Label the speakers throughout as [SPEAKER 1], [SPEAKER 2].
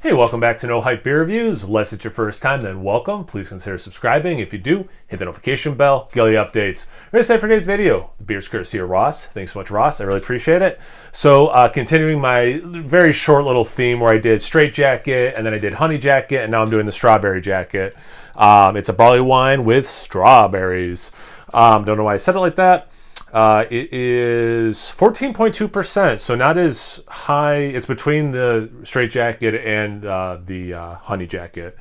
[SPEAKER 1] Hey, welcome back to No Hype Beer Reviews. Unless it's your first time, then welcome. Please consider subscribing. If you do, hit the notification bell, get all the updates. We're excited for today's video. The beer's courtesy of Ross. Thanks so much, Ross. I really appreciate it. So, continuing my very short little theme where I did straight jacket, and then I did honey jacket, and now I'm doing the strawberry jacket. It's a barley wine with strawberries. Don't know why I said it like that. It is 14.2%, so not as high. It's between the straight jacket and the honey jacket.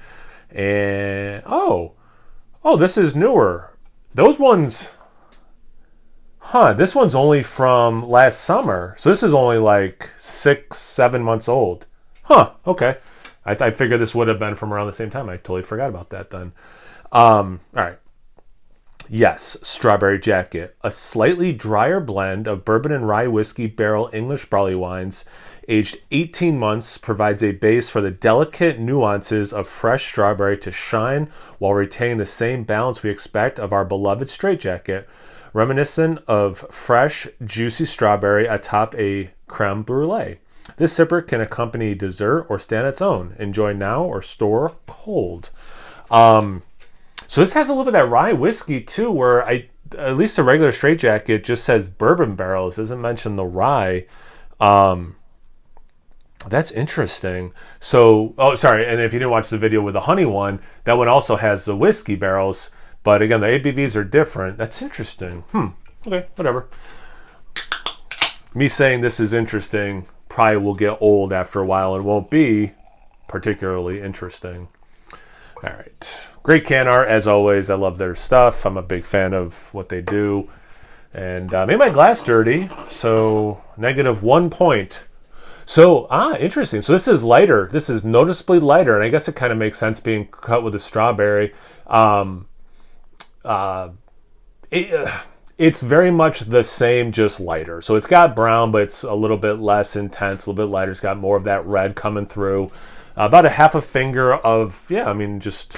[SPEAKER 1] And oh, this is newer. Those ones, this one's only from last summer, so this is only like 6-7 months old. Okay. I figured this would have been from around the same time. I totally forgot about that then. All right. Yes, Strawberry Jacket, a slightly drier blend of bourbon and rye whiskey barrel English barley wines, aged 18 months, provides a base for the delicate nuances of fresh strawberry to shine while retaining the same balance we expect of our beloved straight jacket, reminiscent of fresh, juicy strawberry atop a creme brulee. This sipper can accompany dessert or stand its own. Enjoy now or store cold. So this has a little bit of that rye whiskey too, where at least a regular straight jacket just says bourbon barrels, doesn't mention the rye. That's interesting. So, sorry, and if you didn't watch the video with the honey one, that one also has the whiskey barrels, but again, the ABVs are different. That's interesting. Okay, whatever. Me saying this is interesting probably will get old after a while and won't be particularly interesting. All right. Great can art, as always. I love their stuff. I'm a big fan of what they do. And made my glass dirty, so -1 point. So, interesting. So this is lighter. This is noticeably lighter, and I guess it kind of makes sense being cut with a strawberry. It's very much the same, just lighter. So it's got brown, but it's a little bit less intense, a little bit lighter. It's got more of that red coming through. About a half a finger of, just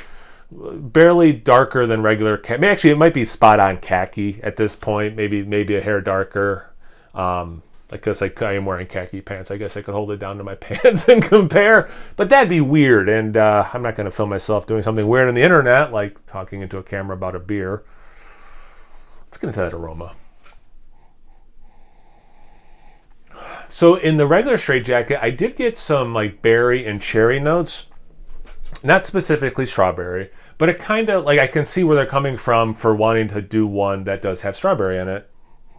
[SPEAKER 1] barely darker than regular khaki. Actually, it might be spot on khaki at this point. Maybe a hair darker. I guess I am wearing khaki pants. I guess I could hold it down to my pants and compare. But that'd be weird, and I'm not going to film myself doing something weird on the internet, like talking into a camera about a beer. Let's get into that aroma. So in the regular straight jacket, I did get some like berry and cherry notes. Not specifically strawberry, but it kind of, like, I can see where they're coming from for wanting to do one that does have strawberry in it.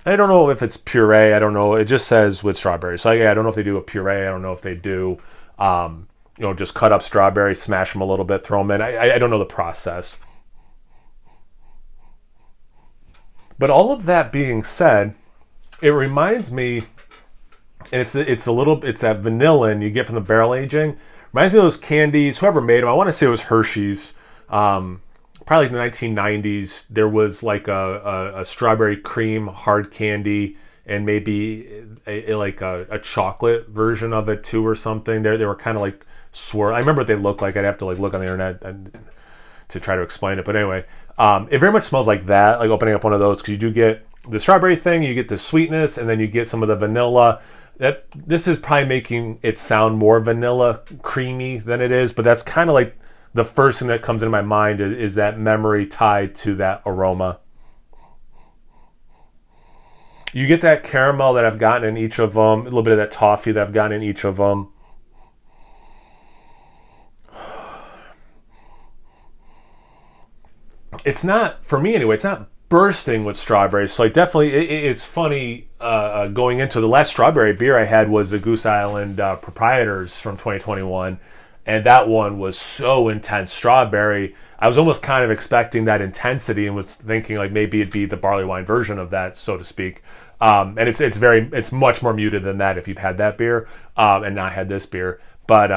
[SPEAKER 1] I don't know if it's puree. I don't know. It just says with strawberry. So I don't know if they do a puree. I don't know if they do, just cut up strawberries, smash them a little bit, throw them in. I don't know the process. But all of that being said, it reminds me, and it's that vanillin you get from the barrel aging. Reminds me of those candies, whoever made them. I want to say it was Hershey's. Probably in the 1990s, there was like a strawberry cream hard candy and maybe a chocolate version of it too or something. They were kind of like swirl. I remember what they looked like. I'd have to like look on the internet to try to explain it. But anyway, it very much smells like that, like opening up one of those, because you do get the strawberry thing, you get the sweetness, and then you get some of the vanilla. This is probably making it sound more vanilla creamy than it is, but that's kind of like the first thing that comes into my mind is that memory tied to that aroma. You get that caramel that I've gotten in each of them, a little bit of that toffee that I've gotten in each of them. It's not, for me anyway, it's not bursting with strawberries. So it's funny, going into the last strawberry beer I had was the Goose Island Proprietors from 2021, and that one was so intense strawberry. I was almost kind of expecting that intensity and was thinking like maybe it'd be the barley wine version of that, so to speak. And it's much more muted than that if you've had that beer and not had this beer. But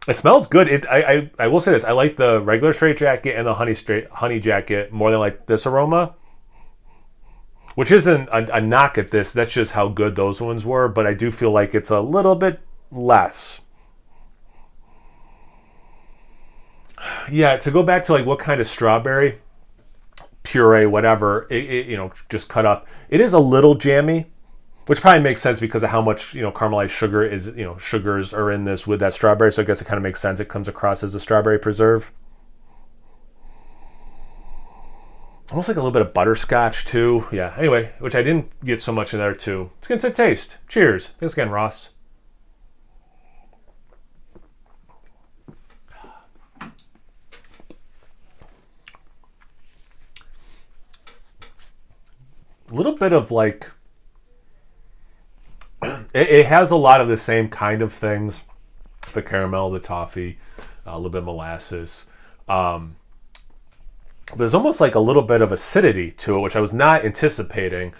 [SPEAKER 1] it smells good. I will say this. I like the regular straight jacket and the honey jacket more than like this aroma, which isn't a knock at this. That's just how good those ones were. But I do feel like it's a little bit less. Yeah, to go back to like what kind of strawberry, puree, whatever, just cut up. It is a little jammy. which probably makes sense because of how much, caramelized sugar is, sugars are in this with that strawberry. So I guess it kind of makes sense. It comes across as a strawberry preserve. Almost like a little bit of butterscotch too. Yeah, anyway, which I didn't get so much in there too. Let's get into the taste. Cheers. Thanks again, Ross. A little bit of like, it has a lot of the same kind of things. The caramel, the toffee, a little bit of molasses. There's almost like a little bit of acidity to it, which I was not anticipating.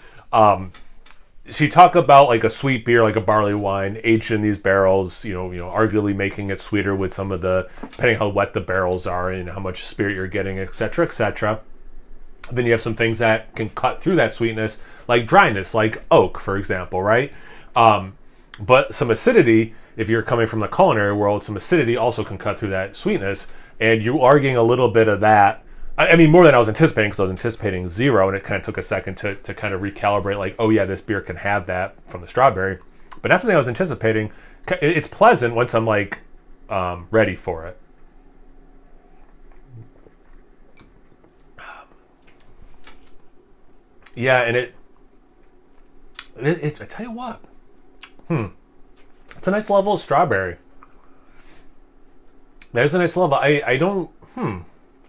[SPEAKER 1] She talked about like a sweet beer, like a barley wine, aged in these barrels, arguably making it sweeter with some of the, depending how wet the barrels are and how much spirit you're getting, etc., etc. Then you have some things that can cut through that sweetness, like dryness, like oak, for example, right? But some acidity, if you're coming from the culinary world, some acidity also can cut through that sweetness, and you are getting a little bit of that. I mean, more than I was anticipating, because I was anticipating 0, and it kind of took a second to kind of recalibrate, like, oh yeah, this beer can have that from the strawberry. But that's something I was anticipating. It's pleasant once I'm like ready for it. Yeah, and it I tell you what, it's a nice level of strawberry. There's a nice level.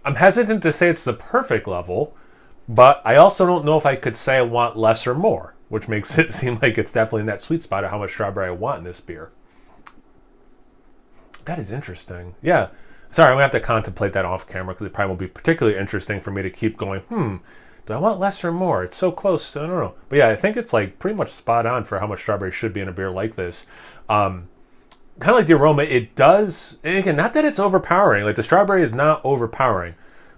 [SPEAKER 1] I'm hesitant to say it's the perfect level, but I also don't know if I could say I want less or more, which makes it seem like it's definitely in that sweet spot of how much strawberry I want in this beer. That is interesting. Yeah. Sorry, I'm going to have to contemplate that off camera because it probably won't be particularly interesting for me to keep going, do I want less or more? It's so close to, I don't know. But yeah, I think it's like pretty much spot on for how much strawberry should be in a beer like this. Kind of like the aroma, it does, and again, not that it's overpowering, like the strawberry is not overpowering,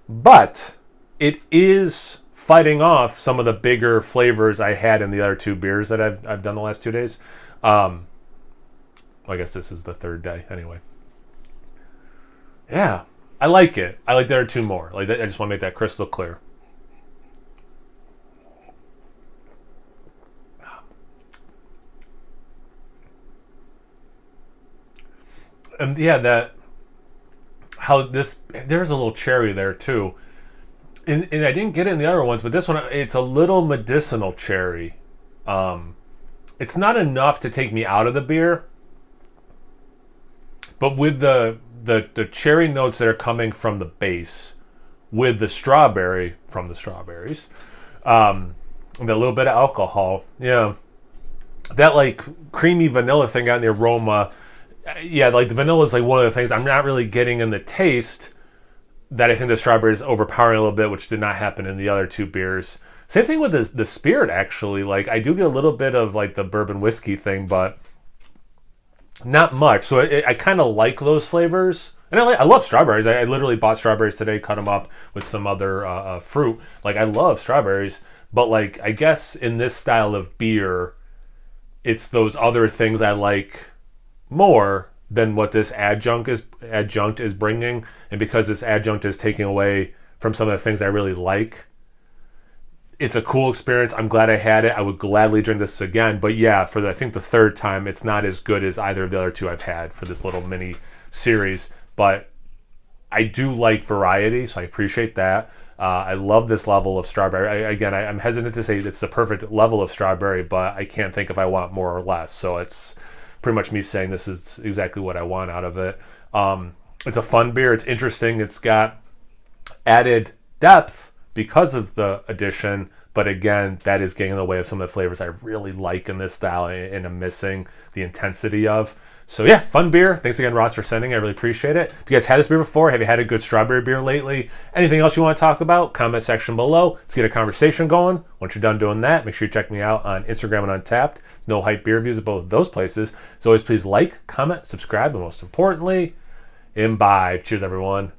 [SPEAKER 1] but it is fighting off some of the bigger flavors I had in the other 2 beers that I've done the last 2 days. Well, I guess this is the 3rd day anyway. Yeah, I like it. I like the other 2 more. Like I just want to make that crystal clear. And yeah, there's a little cherry there too. And I didn't get it in the other ones, but this one, it's a little medicinal cherry. It's not enough to take me out of the beer, but with the cherry notes that are coming from the base, with the strawberry from the strawberries, and a little bit of alcohol, yeah, that like creamy vanilla thing out in the aroma. Yeah, like the vanilla is like one of the things I'm not really getting in the taste that I think the strawberry is overpowering a little bit, which did not happen in the other 2 beers. Same thing with the spirit, actually. Like I do get a little bit of like the bourbon whiskey thing, but not much. So I kind of like those flavors. And I love strawberries. I literally bought strawberries today, cut them up with some other fruit. Like I love strawberries, but like I guess in this style of beer, it's those other things I like more than what this adjunct is bringing, and because this adjunct is taking away from some of the things I really like, it's a cool experience. I'm glad I had it. I would gladly drink this again, but yeah, for I think the 3rd time, it's not as good as either of the other 2 I've had for this little mini series, but I do like variety, so I appreciate that. I love this level of strawberry. I'm hesitant to say it's the perfect level of strawberry, but I can't think if I want more or less, so it's pretty much me saying this is exactly what I want out of it. It's a fun beer. It's interesting. It's got added depth because of the addition, but again, that is getting in the way of some of the flavors I really like in this style and I'm missing the intensity of. So yeah, fun beer. Thanks again, Ross, for sending. I really appreciate it. If you guys had this beer before, have you had a good strawberry beer lately? Anything else you want to talk about? Comment section below. Let's get a conversation going. Once you're done doing that, make sure you check me out on Instagram and Untapped. No Hype Beer Reviews at both of those places. As always, please like, comment, subscribe, and most importantly, imbibe. Cheers, everyone.